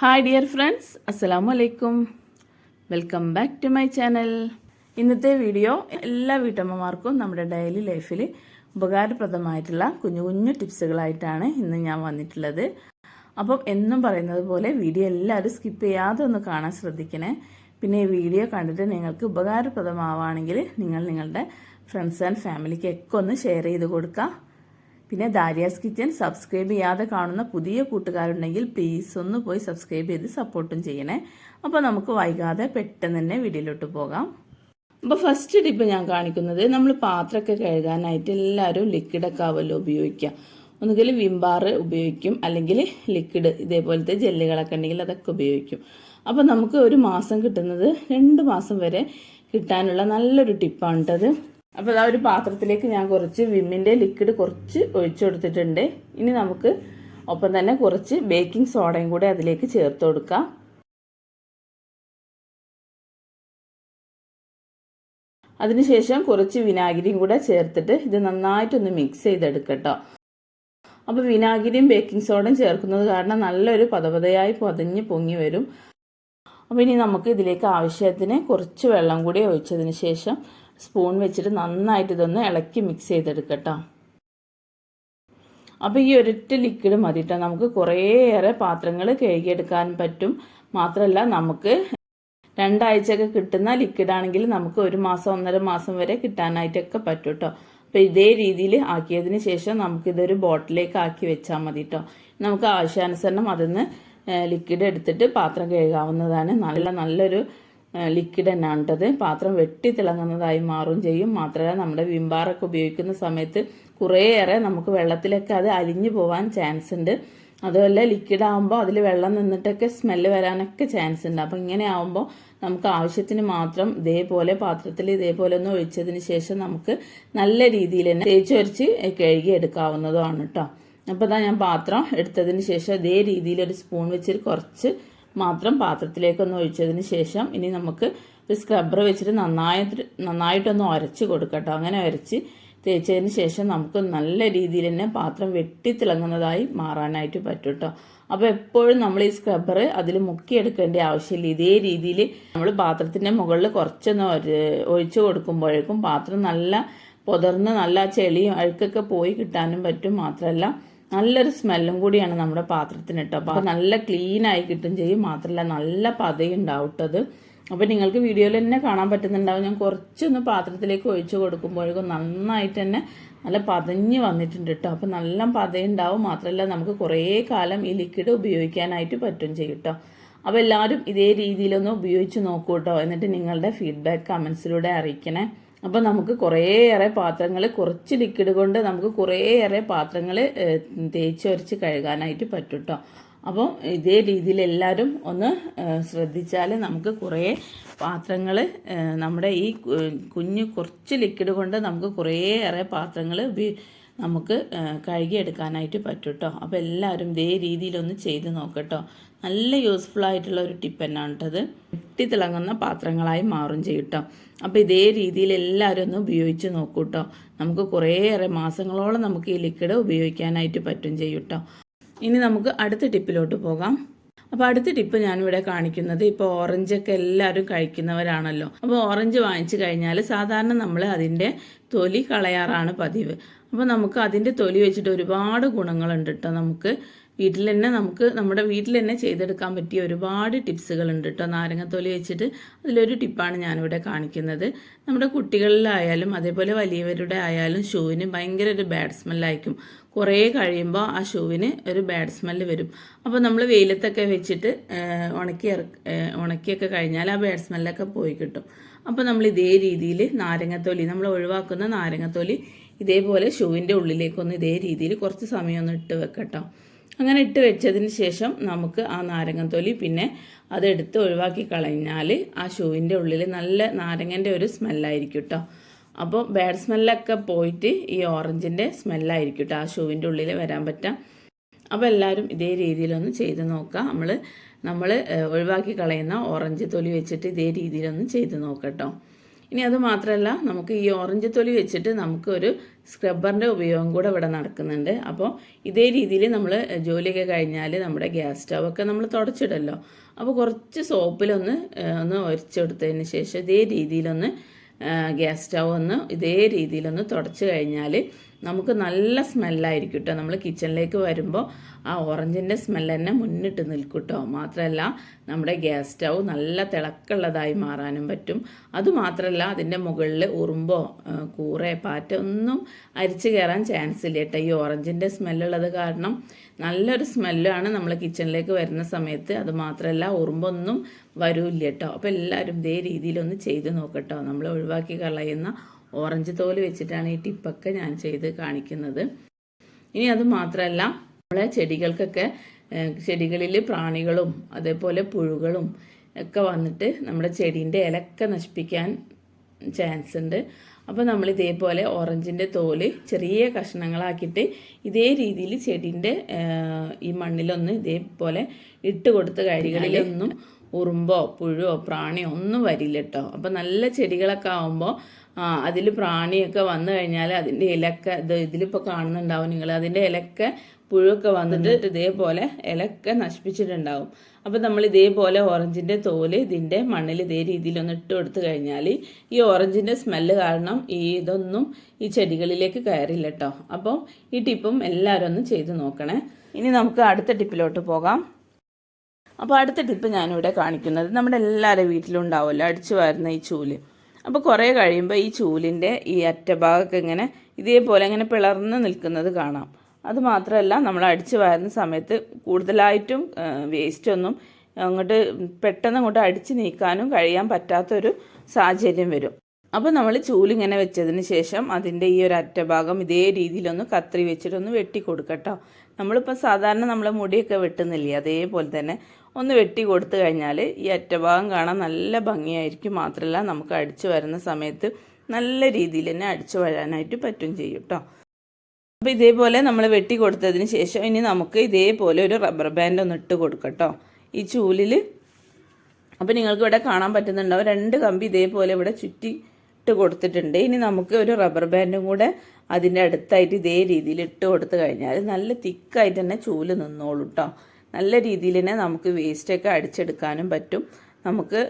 Hi dear friends, അസ്സലാമു അലൈക്കും. Welcome back to my channel. ഇന്നത്തെ വീഡിയോ എല്ലാ വീട്ടമ്മമാർക്കും നമ്മുടെ ഡെയിലി ലൈഫിൽ ഉപകാരപ്രദമായിട്ടുള്ള കുഞ്ഞു കുഞ്ഞു ടിപ്സുകളായിട്ടാണ് ഇന്ന് ഞാൻ വന്നിട്ടുള്ളത്. അപ്പം എന്നും പറയുന്നത് പോലെ വീഡിയോ എല്ലാവരും സ്കിപ്പ് ചെയ്യാതെ ഒന്ന് കാണാൻ ശ്രദ്ധിക്കണേ. പിന്നെ ഈ വീഡിയോ കണ്ടിട്ട് നിങ്ങൾക്ക് ഉപകാരപ്രദമാവുകയാണെങ്കിൽ നിങ്ങളുടെ ഫ്രണ്ട്സ് ആൻഡ് ഫാമിലിക്കൊക്കെ ഒന്ന് ഷെയർ ചെയ്ത് കൊടുക്കുക. പിന്നെ ദാരിയാസ് കിച്ചൻ സബ്സ്ക്രൈബ് ചെയ്യാതെ കാണുന്ന പുതിയ കൂട്ടുകാരുണ്ടെങ്കിൽ പ്ലീസ് ഒന്ന് പോയി സബ്സ്ക്രൈബ് ചെയ്ത് സപ്പോർട്ടും ചെയ്യണേ. അപ്പോൾ നമുക്ക് വൈകാതെ പെട്ടെന്ന് തന്നെ വീഡിയോയിലോട്ട് പോകാം. അപ്പോൾ ഫസ്റ്റ് ടിപ്പ് ഞാൻ കാണിക്കുന്നത്, നമ്മൾ പാത്രമൊക്കെ കഴുകാനായിട്ട് എല്ലാവരും ലിക്വിഡൊക്കെ ആവുമല്ലോ ഉപയോഗിക്കുക. ഒന്നുകിൽ വിംബാർ ഉപയോഗിക്കും, അല്ലെങ്കിൽ ലിക്വിഡ് ഇതേപോലത്തെ ജെല്ലുകളൊക്കെ ഉണ്ടെങ്കിൽ അതൊക്കെ ഉപയോഗിക്കും. അപ്പോൾ നമുക്ക് ഒരു മാസം കിട്ടുന്നത് 2 മാസം വരെ കിട്ടാനുള്ള നല്ലൊരു ടിപ്പാണ് കേട്ടത്. അപ്പോൾ ആ ഒരു പാത്രത്തിലേക്ക് ഞാൻ കുറച്ച് വിമ്മിൻ്റെ ലിക്വിഡ് കുറച്ച് ഒഴിച്ചു കൊടുത്തിട്ടുണ്ട്. ഇനി നമുക്ക് ഒപ്പം തന്നെ കുറച്ച് ബേക്കിംഗ് സോഡയും കൂടെ അതിലേക്ക് ചേർത്ത് കൊടുക്കാം. അതിനുശേഷം കുറച്ച് വിനാഗിരിയും കൂടെ ചേർത്തിട്ട് ഇത് നന്നായിട്ടൊന്ന് മിക്സ് ചെയ്തെടുക്കട്ടോ. അപ്പോൾ വിനാഗിരിയും ബേക്കിംഗ് സോഡയും ചേർക്കുന്നത് കാരണം നല്ലൊരു പതപതയായി പതഞ്ഞ് പൊങ്ങി വരും. അപ്പോൾ ഇനി നമുക്ക് ഇതിലേക്ക് ആവശ്യത്തിന് കുറച്ച് വെള്ളം കൂടി ഒഴിച്ചതിന് ശേഷം സ്പൂൺ വെച്ചിട്ട് നന്നായിട്ട് ഇതൊന്ന് ഇളക്കി മിക്സ് ചെയ്തെടുക്കട്ടോ. അപ്പോൾ ഈ ഒരൊറ്റ ലിക്വിഡ് മതിട്ടോ, നമുക്ക് കുറേയേറെ പാത്രങ്ങൾ കഴുകിയെടുക്കാൻ പറ്റും. മാത്രമല്ല നമുക്ക് 2 ആഴ്ചയൊക്കെ കിട്ടുന്ന ലിക്വിഡാണെങ്കിൽ നമുക്ക് 1 മാസം 1.5 മാസം വരെ കിട്ടാനായിട്ടൊക്കെ പറ്റും കേട്ടോ. അപ്പോൾ ഇതേ രീതിയിൽ ആക്കിയതിന് ശേഷം നമുക്കിതൊരു ബോട്ടിലേക്ക് ആക്കി വെച്ചാൽ മതി കേട്ടോ. നമുക്ക് ആവശ്യാനുസരണം അതിന്ന് ലിക്വിഡ് എടുത്തിട്ട് പാത്രം കഴുകാവുന്നതാണ്. നല്ലൊരു ലിക്വിഡ് തന്നെയാണ് കേട്ടത്. പാത്രം വെട്ടി തിളങ്ങുന്നതായി മാറും ചെയ്യും. മാത്രമല്ല നമ്മുടെ വിംബാറൊക്കെ ഉപയോഗിക്കുന്ന സമയത്ത് കുറേയേറെ നമുക്ക് വെള്ളത്തിലൊക്കെ അത് അലിഞ്ഞു പോകാൻ ചാൻസ് ഉണ്ട്. അതുപോലെ ലിക്വിഡ് ആകുമ്പോൾ അതിൽ വെള്ളം നിന്നിട്ടൊക്കെ സ്മെല്ല് വരാനൊക്കെ ചാൻസ് ഉണ്ട്. അപ്പം ഇങ്ങനെ ആകുമ്പോൾ നമുക്ക് ആവശ്യത്തിന് മാത്രം ഇതേപോലെ പാത്രത്തിൽ ഇതേപോലെ ഒന്ന് ഒഴിച്ചതിന് ശേഷം നമുക്ക് നല്ല രീതിയിൽ തന്നെ തേച്ചൊരച്ച് കഴുകി എടുക്കാവുന്നതാണ് കേട്ടോ. അപ്പോൾ ഇതാ ഞാൻ പാത്രം എടുത്തതിന് ശേഷം ഇതേ രീതിയിൽ ഒരു സ്പൂൺ വെച്ചിട്ട് കുറച്ച് മാത്രം പാത്രത്തിലേക്കൊന്ന് ഒഴിച്ചതിന് ശേഷം ഇനി നമുക്ക് ഒരു സ്ക്രബ്ബർ വെച്ചിട്ട് നന്നായിട്ടൊന്ന് ഉരച്ച് കൊടുക്കട്ടോ. അങ്ങനെ ഉരച്ച് തേച്ചതിന് ശേഷം നമുക്ക് നല്ല രീതിയിൽ തന്നെ പാത്രം വെട്ടി തിളങ്ങുന്നതായി മാറാനായിട്ട് പറ്റും കേട്ടോ. അപ്പോൾ എപ്പോഴും നമ്മൾ ഈ സ്ക്രബ്ബർ അതിൽ മുക്കിയെടുക്കേണ്ട ആവശ്യമില്ല. ഇതേ രീതിയിൽ നമ്മൾ പാത്രത്തിൻ്റെ മുകളിൽ കുറച്ചൊന്ന് ഒഴിച്ചു കൊടുക്കുമ്പോഴേക്കും പാത്രം നല്ല പൊതർന്ന് നല്ല ചെളിയും അഴുക്കൊക്കെ പോയി കിട്ടാനും പറ്റും. മാത്രമല്ല നല്ലൊരു സ്മെല്ലും കൂടിയാണ് നമ്മുടെ പാത്രത്തിന് കേട്ടോ. അപ്പോൾ നല്ല ക്ലീൻ ആയി കിട്ടും ചെയ്യും. മാത്രമല്ല നല്ല പതയുണ്ടാവും കേട്ടത്. അപ്പോൾ നിങ്ങൾക്ക് വീഡിയോയിൽ തന്നെ കാണാൻ പറ്റുന്നുണ്ടാവും. ഞാൻ കുറച്ചൊന്ന് പാത്രത്തിലേക്ക് ഒഴിച്ചു കൊടുക്കുമ്പോഴേക്കും നന്നായിട്ട് തന്നെ നല്ല പതഞ്ഞ് വന്നിട്ടുണ്ട് കേട്ടോ. അപ്പോൾ നല്ല പതയുണ്ടാവും. മാത്രമല്ല നമുക്ക് കുറേ കാലം ഈ ലിക്വിഡ് ഉപയോഗിക്കാനായിട്ട് പറ്റും ചെയ്യും കേട്ടോ. അപ്പോൾ എല്ലാവരും ഇതേ രീതിയിലൊന്ന് ഉപയോഗിച്ച് നോക്കൂ കേട്ടോ. എന്നിട്ട് നിങ്ങളുടെ ഫീഡ്ബാക്ക് കമൻസിലൂടെ അറിയിക്കണേ. അപ്പോൾ നമുക്ക് കുറേയേറെ പാത്രങ്ങൾ കുറച്ച് ലിക്വിഡ് കൊണ്ട് നമുക്ക് കുറേയേറെ പാത്രങ്ങൾ തേച്ചൊരച്ച് കഴുകാനായിട്ട് പറ്റും കേട്ടോ. അപ്പോൾ ഇതേ രീതിയിൽ എല്ലാവരും ഒന്ന് ശ്രദ്ധിച്ചാൽ നമുക്ക് കുറേ പാത്രങ്ങൾ നമ്മുടെ ഈ കുറച്ച് ലിക്വിഡ് കൊണ്ട് നമുക്ക് കുറേയേറെ പാത്രങ്ങൾ നമുക്ക് കഴുകിയെടുക്കാനായിട്ട് പറ്റും കേട്ടോ. അപ്പോൾ എല്ലാവരും ഇതേ രീതിയിലൊന്ന് ചെയ്ത് നോക്കട്ടോ. നല്ല യൂസ്ഫുൾ ആയിട്ടുള്ള ഒരു ടിപ്പ് തന്നെയാണ് കേട്ടത്. വെട്ടി തിളങ്ങുന്ന പാത്രങ്ങളായി മാറും ചെയ്യും കേട്ടോ. അപ്പോൾ ഇതേ രീതിയിൽ എല്ലാവരും ഒന്ന് ഉപയോഗിച്ച് നോക്കൂ കേട്ടോ. നമുക്ക് കുറേയേറെ മാസങ്ങളോളം നമുക്ക് ഈ ലിക്വിഡ് ഉപയോഗിക്കാനായിട്ട് പറ്റും ചെയ്യും കേട്ടോ. ഇനി നമുക്ക് അടുത്ത ടിപ്പിലോട്ട് പോകാം. അപ്പോൾ അടുത്ത ടിപ്പ് ഞാനിവിടെ കാണിക്കുന്നത്, ഇപ്പോൾ ഓറഞ്ചൊക്കെ എല്ലാവരും കഴിക്കുന്നവരാണല്ലോ. അപ്പോൾ ഓറഞ്ച് വാങ്ങിച്ചു കഴിഞ്ഞാൽ സാധാരണ നമ്മൾ അതിൻ്റെ തൊലി കളയാറാണ് പതിവ്. അപ്പോൾ നമുക്ക് അതിൻ്റെ തൊലി വെച്ചിട്ട് ഒരുപാട് ഗുണങ്ങളുണ്ട് കേട്ടോ. നമുക്ക് നമ്മുടെ വീട്ടിൽ തന്നെ ചെയ്തെടുക്കാൻ പറ്റിയ ഒരുപാട് ടിപ്സുകളുണ്ട് കേട്ടോ. നാരങ്ങത്തൊലി വെച്ചിട്ട് അതിലൊരു ടിപ്പാണ് ഞാനിവിടെ കാണിക്കുന്നത്. നമ്മുടെ കുട്ടികളിലായാലും അതേപോലെ വലിയവരുടെ ആയാലും ഷൂവിന് ഭയങ്കര ഒരു ബാഡ് സ്മെല്ലായിരിക്കും. കുറേ കഴിയുമ്പോൾ ആ ഷൂവിന് ഒരു ബാഡ് സ്മെല്ല് വരും. അപ്പോൾ നമ്മൾ വെയിലത്തൊക്കെ വെച്ചിട്ട് ഉണക്കിയൊക്കെ കഴിഞ്ഞാൽ ആ ബാഡ് സ്മെല്ലൊക്കെ പോയി കിട്ടും. അപ്പോൾ നമ്മൾ ഇതേ രീതിയിൽ നമ്മൾ ഒഴിവാക്കുന്ന നാരങ്ങത്തൊലി ഇതേപോലെ ഷൂവിൻ്റെ ഉള്ളിലേക്കൊന്ന് ഇതേ രീതിയിൽ കുറച്ച് സമയം ഒന്ന് ഇട്ട് വെക്കട്ടോ. അങ്ങനെ ഇട്ട് വെച്ചതിന് ശേഷം നമുക്ക് ആ നാരങ്ങത്തൊലി പിന്നെ അതെടുത്ത് ഒഴിവാക്കി കളഞ്ഞാൽ ആ ഷൂവിൻ്റെ ഉള്ളിൽ നല്ല നാരങ്ങൻ്റെ ഒരു സ്മെല്ലായിരിക്കും കേട്ടോ. അപ്പോൾ ബാഡ് സ്മെല്ലൊക്കെ പോയിട്ട് ഈ ഓറഞ്ചിൻ്റെ സ്മെല്ലായിരിക്കും കേട്ടോ ആ ഷൂവിൻ്റെ ഉള്ളിൽ വരാൻ പറ്റാം. അപ്പോൾ എല്ലാവരും ഇതേ രീതിയിലൊന്ന് ചെയ്ത് നോക്കുക. നമ്മൾ ഒഴിവാക്കി കളയുന്ന ഓറഞ്ച് തൊലി വെച്ചിട്ട് ഇതേ രീതിയിലൊന്ന് ചെയ്ത് നോക്കട്ടോ. ഇനി അത് മാത്രമല്ല, നമുക്ക് ഈ ഓറഞ്ച് തൊലി വെച്ചിട്ട് നമുക്ക് ഒരു സ്ക്രബ്ബറിൻ്റെ ഉപയോഗം കൂടെ ഇവിടെ നടക്കുന്നുണ്ട്. അപ്പോൾ ഇതേ രീതിയിൽ നമ്മൾ ജോലിയൊക്കെ കഴിഞ്ഞാൽ നമ്മുടെ ഗ്യാസ് സ്റ്റൗവൊക്കെ നമ്മൾ തുടച്ചിടല്ലോ. അപ്പോൾ കുറച്ച് സോപ്പിലൊന്ന് ഒരച്ചെടുത്തതിന് ശേഷം ഇതേ രീതിയിലൊന്ന് ഗ്യാസ് സ്റ്റൗ ഇതേ രീതിയിലൊന്ന് തുടച്ച് കഴിഞ്ഞാൽ നമുക്ക് നല്ല സ്മെല്ലായിരിക്കും കേട്ടോ. നമ്മൾ കിച്ചണിലേക്ക് വരുമ്പോൾ ആ ഓറഞ്ചിൻ്റെ സ്മെല്ല് തന്നെ മുന്നിട്ട് നിൽക്കും കേട്ടോ. മാത്രമല്ല നമ്മുടെ ഗ്യാസ് സ്റ്റൗ നല്ല തിളക്കമുള്ളതായി മാറാനും പറ്റും. അതുമാത്രമല്ല അതിൻ്റെ മുകളിൽ ഉറുമ്പോ കൂറേ പാറ്റ ഒന്നും അരിച്ചു കയറാൻ ചാൻസ് ഇല്ല കേട്ടോ. ഈ ഓറഞ്ചിൻ്റെ സ്മെല്ലുള്ളത് കാരണം നല്ലൊരു സ്മെല്ലാണ് നമ്മൾ കിച്ചണിലേക്ക് വരുന്ന സമയത്ത്. അതുമാത്രമല്ല ഉറുമ്പൊന്നും വരില്ല കേട്ടോ. അപ്പോൾ എല്ലാവരും ഇതേ രീതിയിലൊന്ന് ചെയ്ത് നോക്കട്ടോ. നമ്മൾ ഒഴിവാക്കി കളയുന്ന ഓറഞ്ച് തോല് വെച്ചിട്ടാണ് ഈ ടിപ്പൊക്കെ ഞാൻ ചെയ്ത് കാണിക്കുന്നത്. ഇനി അത് മാത്രമല്ല നമ്മളെ ചെടികളിൽ പ്രാണികളും അതേപോലെ പുഴുകളും ഒക്കെ വന്നിട്ട് നമ്മുടെ ചെടീൻ്റെ ഇലക്കെ നശിപ്പിക്കാൻ ചാൻസ് ഉണ്ട്. അപ്പോൾ നമ്മൾ ഇതേപോലെ ഓറഞ്ചിൻ്റെ തോല് ചെറിയ കഷ്ണങ്ങളാക്കിയിട്ട് ഇതേ രീതിയിൽ ചെടീൻ്റെ ഈ മണ്ണിലൊന്ന് ഇതേപോലെ ഇട്ട് കൊടുത്ത് ചെടികളിലൊന്നും ഉറുമ്പോ പുഴുവോ പ്രാണിയോ ഒന്നും വരില്ല കേട്ടോ. അപ്പോൾ നല്ല ചെടികളൊക്കെ ആകുമ്പോൾ അതിൽ പ്രാണിയൊക്കെ വന്നു കഴിഞ്ഞാൽ അതിൻ്റെ ഇലക്കെ ഇതിലിപ്പോൾ കാണുന്നുണ്ടാവും നിങ്ങൾ, അതിൻ്റെ ഇലക്കെ പുഴുവൊക്കെ വന്നിട്ട് ഇതേപോലെ ഇലക്കെ നശിപ്പിച്ചിട്ടുണ്ടാവും. അപ്പോൾ നമ്മൾ ഇതേപോലെ ഓറഞ്ചിൻ്റെ തോല് ഇതിൻ്റെ മണ്ണിൽ ഇതേ രീതിയിലൊന്ന് ഇട്ട് കൊടുത്തു കഴിഞ്ഞാൽ ഈ ഓറഞ്ചിൻ്റെ സ്മെല്ല് കാരണം ഇതൊന്നും ഈ ചെടികളിലേക്ക് കയറില്ല കേട്ടോ. അപ്പോൾ ഈ ടിപ്പും എല്ലാവരും ഒന്ന് ചെയ്ത് നോക്കണേ. ഇനി നമുക്ക് അടുത്ത ടിപ്പിലോട്ട് പോകാം. അപ്പോൾ അടുത്ത ടിപ്പ് ഞാനിവിടെ കാണിക്കുന്നത് നമ്മുടെ എല്ലാവരുടെ വീട്ടിലും ഉണ്ടാവുമല്ലോ അടിച്ചു വാരുന്ന ഈ ചൂല്. അപ്പോൾ കുറേ കഴിയുമ്പോൾ ഈ ചൂലിൻ്റെ ഈ അറ്റഭാഗമൊക്കെ ഇങ്ങനെ ഇതേപോലെ ഇങ്ങനെ പിളർന്ന് നിൽക്കുന്നത് കാണാം. അതുമാത്രമല്ല നമ്മൾ അടിച്ചു വാരുന്ന സമയത്ത് കൂടുതലായിട്ടും വേസ്റ്റൊന്നും പെട്ടെന്ന് അങ്ങോട്ട് അടിച്ച് നീക്കാനും കഴിയാൻ പറ്റാത്തൊരു സാഹചര്യം വരും. അപ്പോൾ നമ്മൾ ചൂലിങ്ങനെ വെച്ചതിന് ശേഷം അതിൻ്റെ ഈ ഒരു അറ്റഭാഗം ഇതേ രീതിയിലൊന്ന് കത്രി വെച്ചിട്ടൊന്ന് വെട്ടി കൊടുക്കട്ടോ. നമ്മളിപ്പോൾ സാധാരണ നമ്മളെ മുടിയൊക്കെ വെട്ടുന്നില്ലേ, അതേപോലെ തന്നെ ഒന്ന് വെട്ടി കൊടുത്തു കഴിഞ്ഞാൽ ഈ അറ്റഭാഗം കാണാൻ നല്ല ഭംഗിയായിരിക്കും. മാത്രമല്ല നമുക്ക് അടിച്ചു വരുന്ന സമയത്ത് നല്ല രീതിയിൽ തന്നെ അടിച്ചു വരാനായിട്ട് പറ്റും ചെയ്യും കേട്ടോ. അപ്പോൾ ഇതേപോലെ നമ്മൾ വെട്ടി കൊടുത്തതിന് ശേഷം ഇനി നമുക്ക് ഇതേപോലെ ഒരു റബ്ബർ ബാൻഡ് ഒന്ന് ഇട്ട് കൊടുക്കട്ടോ ഈ ചൂലിൽ. അപ്പോൾ നിങ്ങൾക്ക് ഇവിടെ കാണാൻ പറ്റുന്നുണ്ടാവും 2 കമ്പി ഇതേപോലെ ഇവിടെ ചുറ്റിട്ട് കൊടുത്തിട്ടുണ്ട്. ഇനി നമുക്ക് ഒരു റബ്ബർ ബാൻഡും കൂടെ അതിൻ്റെ അടുത്തായിട്ട് ഇതേ രീതിയിൽ ഇട്ട് കൊടുത്തു കഴിഞ്ഞാൽ നല്ല തിക്കായിട്ട് തന്നെ ചൂല് നിന്നോളൂ കേട്ടോ. നല്ല രീതിയിൽ തന്നെ നമുക്ക് വേസ്റ്റൊക്കെ അടിച്ചെടുക്കാനും പറ്റും. നമുക്ക്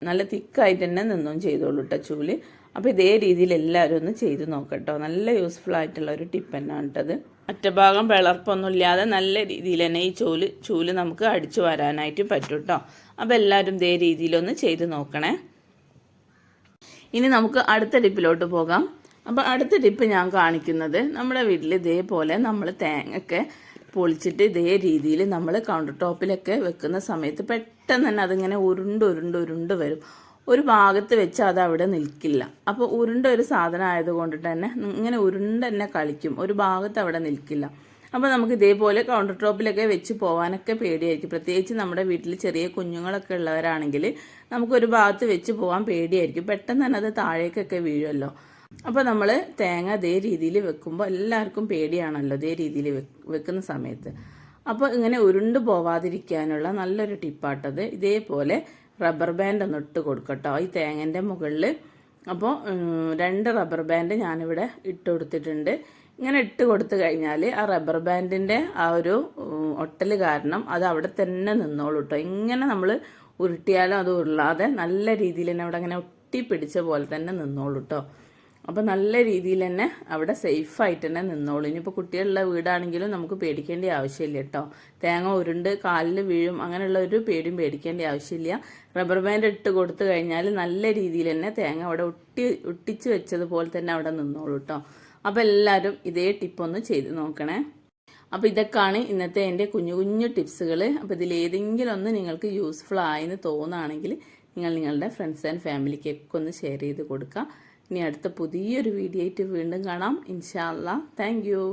നല്ല തിക്കായിട്ട് തന്നെ നിന്നും ചെയ്തോളൂ കേട്ടോ ചൂല്. അപ്പോൾ ഇതേ രീതിയിൽ എല്ലാവരും ഒന്ന് ചെയ്ത് നോക്കട്ടോ. നല്ല യൂസ്ഫുൾ ആയിട്ടുള്ള ഒരു ടിപ്പ് തന്നെയാണ് കേട്ടത്. അറ്റഭാഗം പിളർപ്പൊന്നുമില്ലാതെ നല്ല രീതിയിൽ തന്നെ ഈ ചൂല് നമുക്ക് അടിച്ചു വരാനായിട്ട് പറ്റും കേട്ടോ. അപ്പോൾ എല്ലാവരും ഇതേ രീതിയിലൊന്ന് ചെയ്ത് നോക്കണേ. ഇനി നമുക്ക് അടുത്ത ടിപ്പിലോട്ട് പോകാം. അപ്പോൾ അടുത്ത ടിപ്പ് ഞാൻ കാണിക്കുന്നത് നമ്മുടെ വീട്ടിൽ ഇതേപോലെ നമ്മൾ തേങ്ങയൊക്കെ പൊളിച്ചിട്ട് ഇതേ രീതിയിൽ നമ്മൾ കൗണ്ടർ ടോപ്പിലൊക്കെ വെക്കുന്ന സമയത്ത് പെട്ടെന്ന് തന്നെ അതിങ്ങനെ ഉരുണ്ട് വരും. ഒരു ഭാഗത്ത് വെച്ച് അത് അവിടെ നിൽക്കില്ല. അപ്പോൾ ഉരുണ്ട ഒരു സാധനം ആയതുകൊണ്ടിട്ട് തന്നെ ഇങ്ങനെ ഉരുണ്ട് തന്നെ കളിക്കും, ഒരു ഭാഗത്ത് അവിടെ നിൽക്കില്ല. അപ്പോൾ നമുക്ക് ഇതേപോലെ കൗണ്ടർ ടോപ്പിലൊക്കെ വെച്ച് പോകാനൊക്കെ പേടിയായിരിക്കും. പ്രത്യേകിച്ച് നമ്മുടെ വീട്ടിൽ ചെറിയ കുഞ്ഞുങ്ങളൊക്കെ ഉള്ളവരാണെങ്കിൽ നമുക്കൊരു ഭാഗത്ത് വെച്ച് പോകാൻ പേടിയായിരിക്കും. പെട്ടെന്ന് തന്നെ അത് താഴേക്കൊക്കെ വീഴുമല്ലോ. അപ്പോൾ നമ്മൾ തേങ്ങ ഇതേ രീതിയിൽ വെക്കുമ്പോൾ എല്ലാവർക്കും പേടിയാണല്ലോ ഇതേ രീതിയിൽ വെക്കുന്ന സമയത്ത്. അപ്പോൾ ഇങ്ങനെ ഉരുണ്ട് പോവാതിരിക്കാനുള്ള നല്ലൊരു ടിപ്പാട്ടത്. ഇതേപോലെ റബ്ബർ ബാൻഡ് ഒന്ന് ഇട്ട് കൊടുക്കട്ടോ ഈ തേങ്ങൻ്റെ മുകളിൽ. അപ്പോൾ 2 റബ്ബർ ബാൻഡ് ഞാനിവിടെ ഇട്ട് കൊടുത്തിട്ടുണ്ട്. ഇങ്ങനെ ഇട്ട് കൊടുത്തു കഴിഞ്ഞാൽ ആ റബ്ബർ ബാൻഡിൻ്റെ ആ ഒരു ഒട്ടൽ കാരണം അത് അവിടെ തന്നെ നിന്നോളൂ കേട്ടോ. ഇങ്ങനെ നമ്മൾ ഉരുട്ടിയാലും അത് ഉരുളാതെ നല്ല രീതിയിൽ തന്നെ അവിടെ അങ്ങനെ ഒട്ടി പിടിച്ച പോലെ തന്നെ നിന്നോളൂ കേട്ടോ. അപ്പോൾ നല്ല രീതിയിൽ തന്നെ അവിടെ സേഫായിട്ട് തന്നെ നിന്നോളൂ. ഇനിയിപ്പോൾ കുട്ടികളുള്ള വീടാണെങ്കിലും നമുക്ക് പേടിക്കേണ്ട ആവശ്യമില്ല കേട്ടോ. തേങ്ങ ഉരുണ്ട് കാലിൽ വീഴും അങ്ങനെയുള്ള ഒരു പേടിയും പേടിക്കേണ്ട ആവശ്യമില്ല. റബ്ബർ ബാൻഡ് ഇട്ട് കൊടുത്തു കഴിഞ്ഞാൽ നല്ല രീതിയിൽ തന്നെ തേങ്ങ അവിടെ ഒട്ടിച്ച് വെച്ചതുപോലെ തന്നെ അവിടെ നിന്നോളൂ കേട്ടോ. അപ്പോൾ എല്ലാവരും ഇതേ ടിപ്പൊന്ന് ചെയ്ത് നോക്കണേ. അപ്പോൾ ഇതൊക്കെയാണ് ഇന്നത്തെ എൻ്റെ കുഞ്ഞു ടിപ്സുകൾ. അപ്പോൾ ഇതിലേതെങ്കിലും ഒന്ന് നിങ്ങൾക്ക് യൂസ്ഫുൾ ആയെന്ന് തോന്നുകയാണെങ്കിൽ നിങ്ങൾ നിങ്ങളുടെ ഫ്രണ്ട്സ് ആൻഡ് ഫാമിലിക്കൊക്കെ ഒന്ന് ഷെയർ ചെയ്ത് കൊടുക്കുക. ഇനി അടുത്ത പുതിയൊരു വീഡിയോ ആയിട്ട് വീണ്ടും കാണാം ഇൻഷാ അല്ലാഹ്. Thank you.